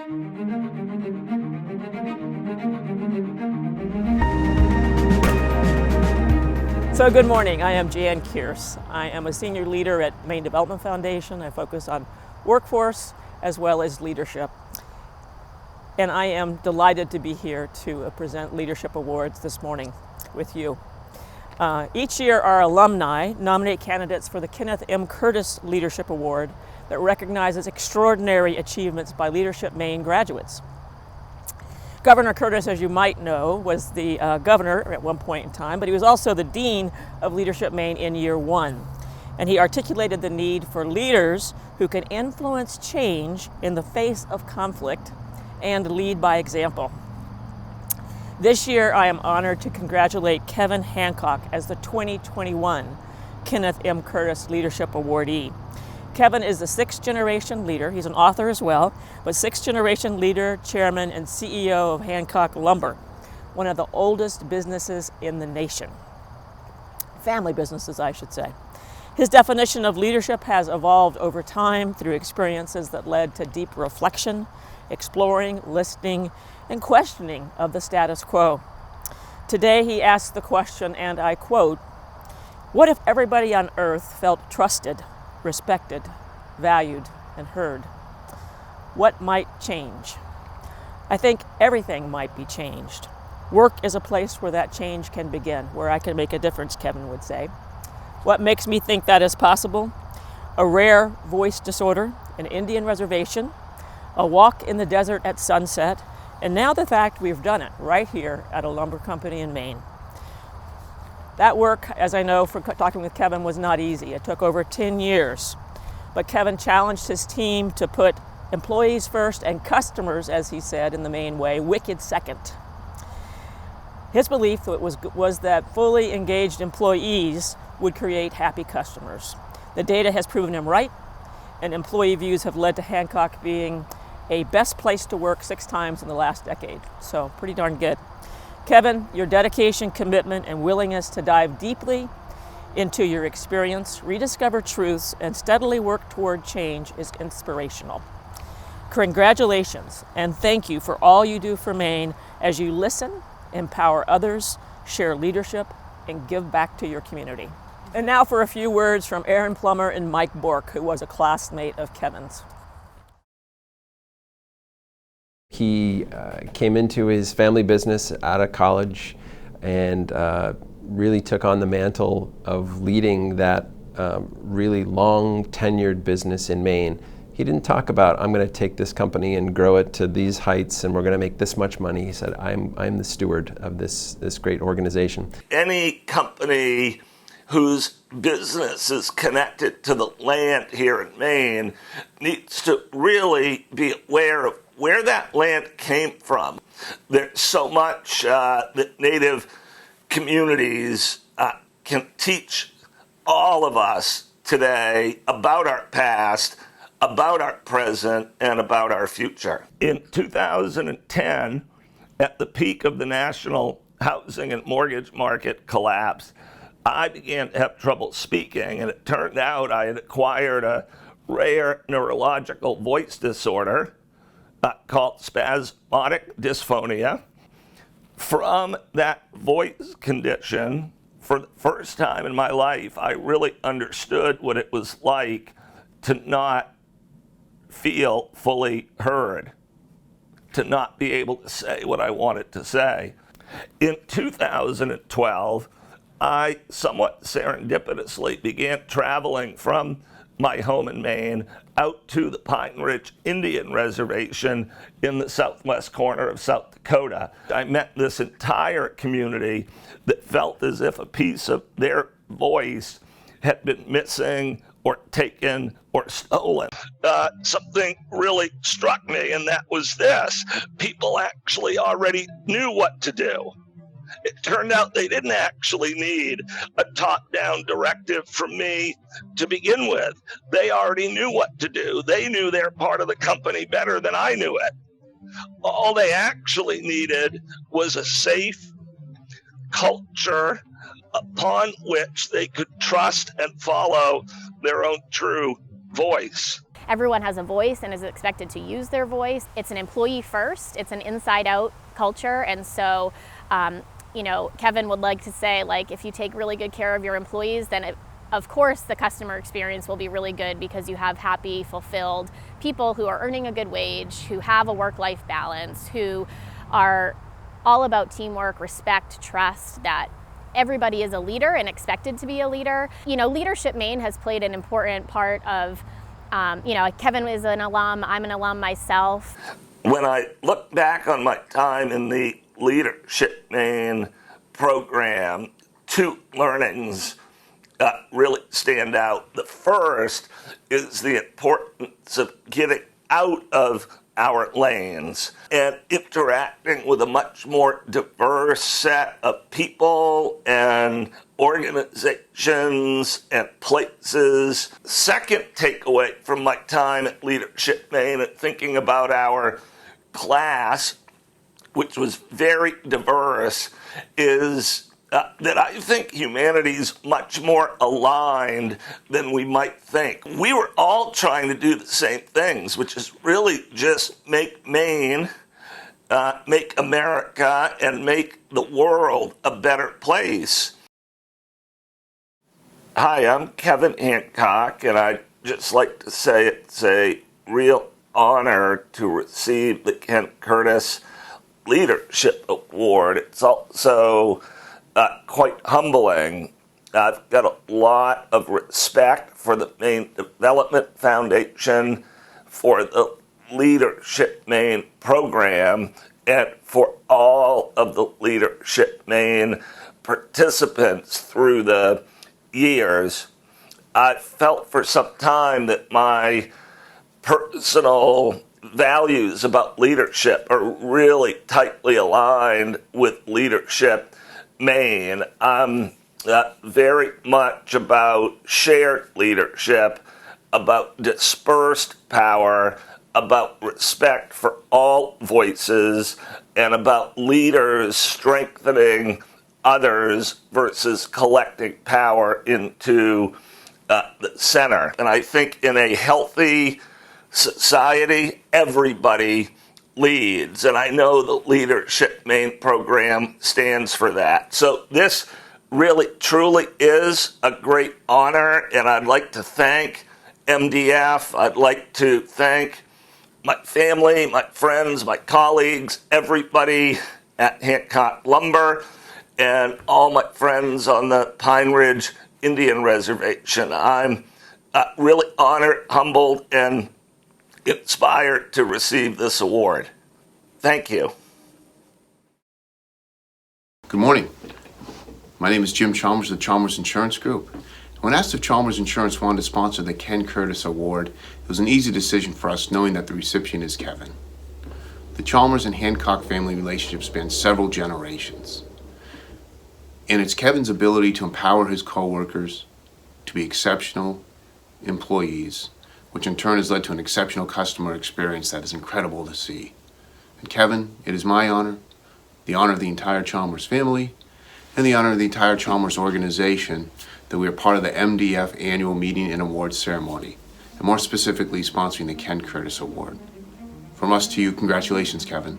So good morning, I am Jan Kearse. I am a senior leader at Maine Development Foundation. I focus on workforce as well as leadership. And I am delighted to be here to present leadership awards this morning with you. Each year our alumni nominate candidates for the Kenneth M. Curtis Leadership Award that recognizes extraordinary achievements by Leadership Maine graduates. Governor Curtis, as you might know, was the governor at one point in time, but he was also the dean of Leadership Maine in year one. And he articulated the need for leaders who can influence change in the face of conflict and lead by example. This year, I am honored to congratulate Kevin Hancock as the 2021 Kenneth M. Curtis Leadership Awardee. Kevin is the sixth-generation leader. He's an author as well, but sixth-generation leader, chairman, and CEO of Hancock Lumber, one of the oldest businesses in the nation. Family businesses, I should say. His definition of leadership has evolved over time through experiences that led to deep reflection, exploring, listening, and questioning of the status quo. Today, he asks the question, and I quote, "What if everybody on earth felt trusted, respected, valued, and heard? What might change?" I think everything might be changed. Work is a place where that change can begin, where I can make a difference, Kevin would say. What makes me think that is possible? A rare voice disorder, an Indian reservation, a walk in the desert at sunset, and now the fact we've done it right here at a lumber company in Maine. That work, as I know from talking with Kevin, was not easy. It took over 10 years. But Kevin challenged his team to put employees first and customers, as he said in the Maine way, wicked second. His belief was that fully engaged employees would create happy customers. The data has proven him right, and employee views have led to Hancock being a best place to work 6 times in the last decade. So pretty darn good. Kevin, your dedication, commitment, and willingness to dive deeply into your experience, rediscover truths, and steadily work toward change is inspirational. Congratulations, and thank you for all you do for Maine as you listen, empower others, share leadership, and give back to your community. And now for a few words from Aaron Plummer and Mike Bork, who was a classmate of Kevin's. He came into his family business out of college and really took on the mantle of leading that really long tenured business in Maine. He didn't talk about, I'm going to take this company and grow it to these heights and we're going to make this much money. He said, I'm the steward of this great organization. Any company whose business is connected to the land here in Maine needs to really be aware of where that land came from. There's so much that Native communities can teach all of us today about our past, about our present, and about our future. In 2010, at the peak of the national housing and mortgage market collapse, I began to have trouble speaking, and it turned out I had acquired a rare neurological voice disorder called spasmodic dysphonia. From that voice condition, for the first time in my life, I really understood what it was like to not feel fully heard, to not be able to say what I wanted to say. In 2012, I somewhat serendipitously began traveling from my home in Maine out to the Pine Ridge Indian Reservation in the southwest corner of South Dakota. I met this entire community that felt as if a piece of their voice had been missing or taken or stolen. Something really struck me, and that was this. People actually already knew what to do. It turned out they didn't actually need a top-down directive from me to begin with. They already knew what to do. They knew their part of the company better than I knew it. All they actually needed was a safe culture upon which they could trust and follow their own true voice. everyone has a voice and is expected to use their voice. It's an employee first, it's an inside out culture, and so Kevin would like to say, like, if you take really good care of your employees, then of course the customer experience will be really good, because you have happy, fulfilled people who are earning a good wage, who have a work-life balance, who are all about teamwork, respect, trust, that everybody is a leader and expected to be a leader. Leadership Maine has played an important part of, Kevin is an alum, I'm an alum myself. When I look back on my time in the Leadership Maine program, two learnings really stand out. The first is the importance of getting out of our lanes and interacting with a much more diverse set of people and organizations and places. Second takeaway from my time at Leadership Maine and thinking about our class, which was very diverse, is that I think humanity's much more aligned than we might think. We were all trying to do the same things, which is really just make Maine, make America, and make the world a better place. Hi, I'm Kevin Hancock, and I'd just like to say it's a real honor to receive the Ken Curtis Leadership Award. It's also quite humbling. I've got a lot of respect for the Maine Development Foundation, for the Leadership Maine program, and for all of the Leadership Maine participants through the years. I felt for some time that my personal values about leadership are really tightly aligned with Leadership Maine. I'm very much about shared leadership, about dispersed power, about respect for all voices, and about leaders strengthening others versus collecting power into the center. And I think in a healthy society, everybody leads, and I know the Leadership Maine program stands for that. So this really, truly is a great honor, and I'd like to thank MDF. I'd like to thank my family, my friends, my colleagues, everybody at Hancock Lumber, and all my friends on the Pine Ridge Indian Reservation. I'm really honored, humbled, and inspired to receive this award. Thank you. Good morning. My name is Jim Chalmers of the Chalmers Insurance Group. When asked if Chalmers Insurance wanted to sponsor the Ken Curtis Award, it was an easy decision for us, knowing that the recipient is Kevin. The Chalmers and Hancock family relationship spans several generations. And it's Kevin's ability to empower his coworkers to be exceptional employees, which in turn has led to an exceptional customer experience that is incredible to see. And Kevin, it is my honor, the honor of the entire Chalmers family, and the honor of the entire Chalmers organization that we are part of the MDF annual meeting and awards ceremony, and more specifically sponsoring the Ken Curtis Award. From us to you, congratulations, Kevin.